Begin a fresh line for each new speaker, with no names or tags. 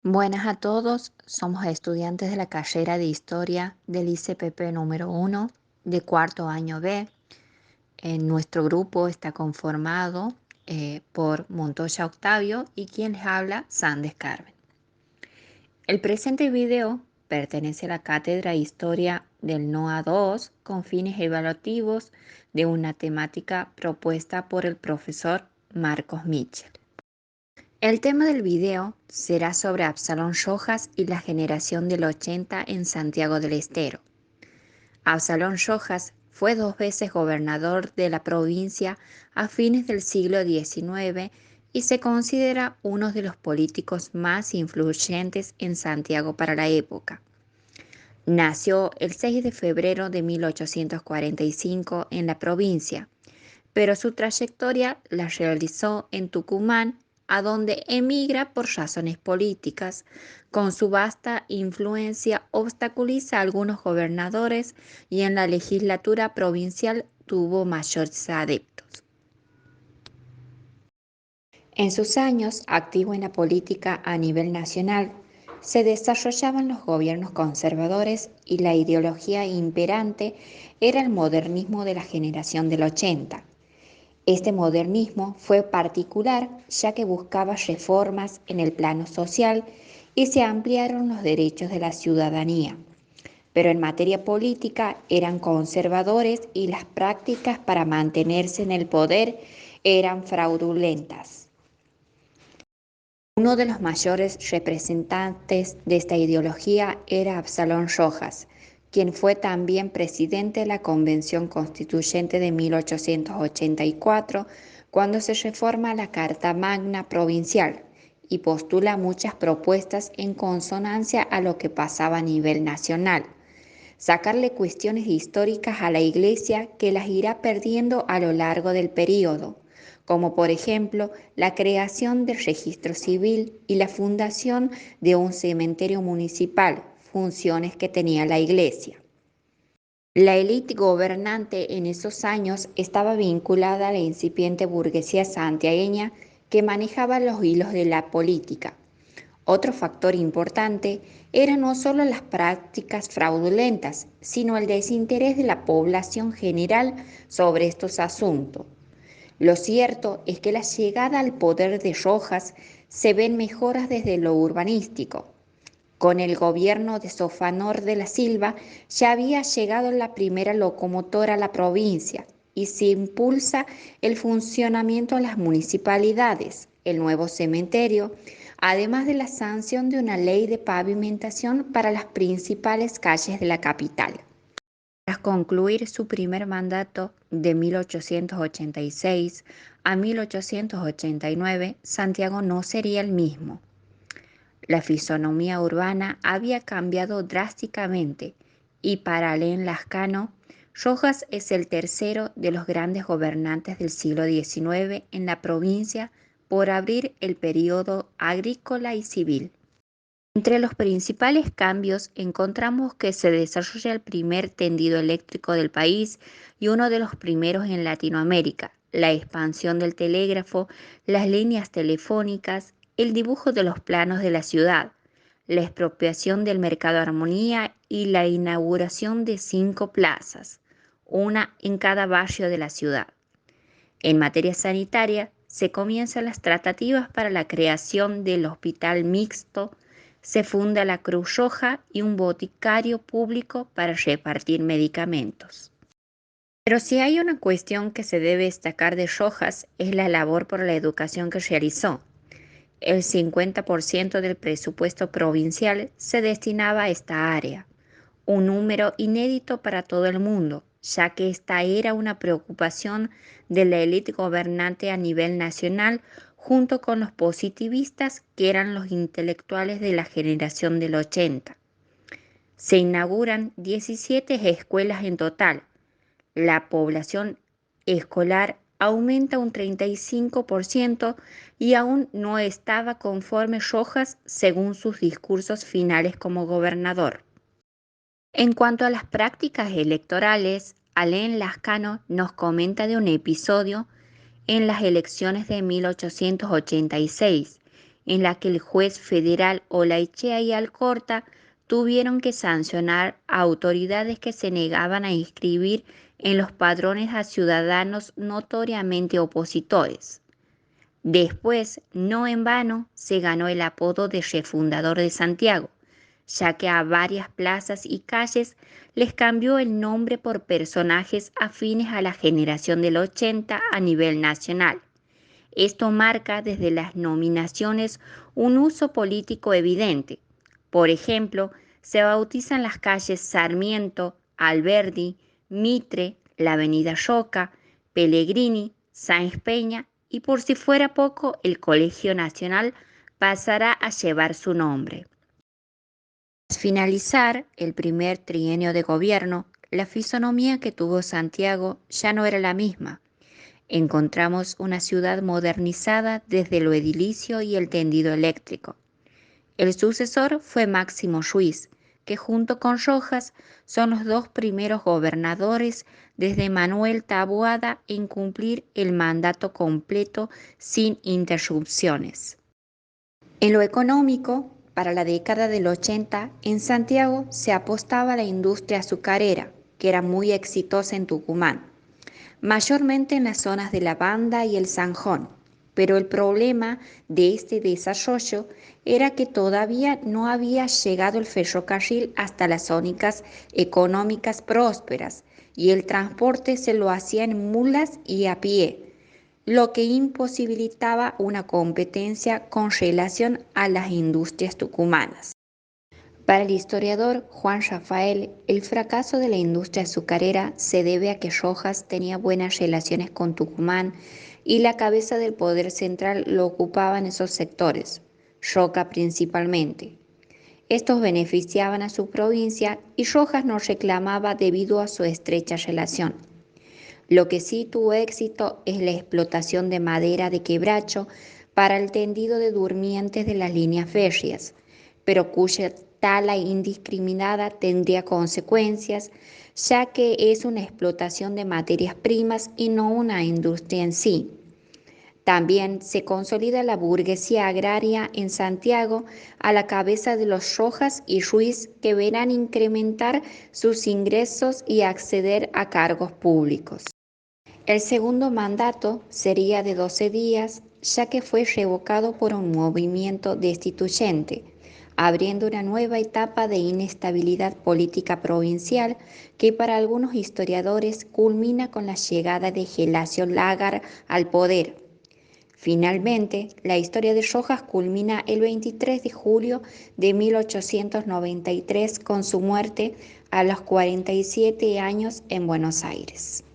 Buenas a todos, somos estudiantes de la carrera de Historia del ICPP número 1 de cuarto año B. Nuestro grupo está conformado por Montoya Octavio y quien les habla, Sandes Carmen. El presente video pertenece a la Cátedra de Historia del NOA 2 con fines evaluativos de una temática propuesta por el profesor Marcos Mitchell. El tema del video será sobre Absalón Rojas y la generación del 80 en Santiago del Estero. Absalón Rojas fue 2 veces gobernador de la provincia a fines del siglo XIX y se considera uno de los políticos más influyentes en Santiago para la época. Nació el 6 de febrero de 1845 en la provincia, pero su trayectoria la realizó en Tucumán, a donde emigra por razones políticas. Con su vasta influencia obstaculiza a algunos gobernadores y en la legislatura provincial tuvo mayores adeptos. En sus años activo en la política a nivel nacional, se desarrollaban los gobiernos conservadores y la ideología imperante era el modernismo de la generación del 80. Este modernismo fue particular ya que buscaba reformas en el plano social y se ampliaron los derechos de la ciudadanía. Pero en materia política eran conservadores y las prácticas para mantenerse en el poder eran fraudulentas. Uno de los mayores representantes de esta ideología era Absalón Rojas, quien fue también presidente de la Convención Constituyente de 1884, cuando se reforma la Carta Magna Provincial y postula muchas propuestas en consonancia a lo que pasaba a nivel nacional. Sacarle cuestiones históricas a la Iglesia que las irá perdiendo a lo largo del período, como por ejemplo la creación del registro civil y la fundación de un cementerio municipal, funciones que tenía la Iglesia. La élite gobernante en esos años estaba vinculada a la incipiente burguesía santiagueña que manejaba los hilos de la política. Otro factor importante era no solo las prácticas fraudulentas, sino el desinterés de la población general sobre estos asuntos. Lo cierto es que la llegada al poder de Rojas se ven mejoras desde lo urbanístico. Con el gobierno de Sofanor de la Silva ya había llegado la primera locomotora a la provincia y se impulsa el funcionamiento de las municipalidades, el nuevo cementerio, además de la sanción de una ley de pavimentación para las principales calles de la capital. Tras concluir su primer mandato de 1886 a 1889, Santiago no sería el mismo. La fisonomía urbana había cambiado drásticamente y para Alain Lascano, Rojas es el tercero de los grandes gobernantes del siglo XIX en la provincia por abrir el período agrícola y civil. Entre los principales cambios encontramos que se desarrolla el primer tendido eléctrico del país y uno de los primeros en Latinoamérica, la expansión del telégrafo, las líneas telefónicas, el dibujo de los planos de la ciudad, la expropiación del mercado Armonía y la inauguración de 5 plazas, una en cada barrio de la ciudad. En materia sanitaria, se comienzan las tratativas para la creación del hospital mixto, se funda la Cruz Roja y un boticario público para repartir medicamentos. Pero si hay una cuestión que se debe destacar de Rojas es la labor por la educación que realizó. El 50% del presupuesto provincial se destinaba a esta área, un número inédito para todo el mundo, ya que esta era una preocupación de la élite gobernante a nivel nacional junto con los positivistas que eran los intelectuales de la generación del 80. Se inauguran 17 escuelas en total. La población escolar aumenta un 35% y aún no estaba conforme Rojas según sus discursos finales como gobernador. En cuanto a las prácticas electorales, Alain Lascano nos comenta de un episodio en las elecciones de 1886 en la que el juez federal Olaechea y Alcorta tuvieron que sancionar a autoridades que se negaban a inscribir en los padrones a ciudadanos notoriamente opositores. Después, no en vano, se ganó el apodo de refundador de Santiago, ya que a varias plazas y calles les cambió el nombre por personajes afines a la generación del 80 a nivel nacional. Esto marca desde las nominaciones un uso político evidente. Por ejemplo, se bautizan las calles Sarmiento, Alberdi, Mitre, la Avenida Roca, Pellegrini, Sáenz Peña y por si fuera poco, el Colegio Nacional pasará a llevar su nombre. Tras finalizar el primer trienio de gobierno, la fisonomía que tuvo Santiago ya no era la misma. Encontramos una ciudad modernizada desde lo edilicio y el tendido eléctrico. El sucesor fue Máximo Ruiz, que junto con Rojas son los dos primeros gobernadores desde Manuel Taboada en cumplir el mandato completo sin interrupciones. En lo económico, para la década del 80, en Santiago se apostaba a la industria azucarera, que era muy exitosa en Tucumán, mayormente en las zonas de La Banda y el Zanjón. Pero el problema de este desarrollo era que todavía no había llegado el ferrocarril hasta las zonas económicas prósperas y el transporte se lo hacía en mulas y a pie, lo que imposibilitaba una competencia con relación a las industrias tucumanas. Para el historiador Juan Rafael, el fracaso de la industria azucarera se debe a que Rojas tenía buenas relaciones con Tucumán y la cabeza del poder central lo ocupaban esos sectores, Roca principalmente. Estos beneficiaban a su provincia y Rojas no reclamaba debido a su estrecha relación. Lo que sí tuvo éxito es la explotación de madera de quebracho para el tendido de durmientes de las líneas férreas, pero cuya tala indiscriminada tendría consecuencias, ya que es una explotación de materias primas y no una industria en sí. También se consolida la burguesía agraria en Santiago a la cabeza de los Rojas y Ruiz, que verán incrementar sus ingresos y acceder a cargos públicos. El segundo mandato sería de 12 días, ya que fue revocado por un movimiento destituyente, abriendo una nueva etapa de inestabilidad política provincial que para algunos historiadores culmina con la llegada de Gelasio Lágar al poder. Finalmente, la historia de Rojas culmina el 23 de julio de 1893 con su muerte a los 47 años en Buenos Aires.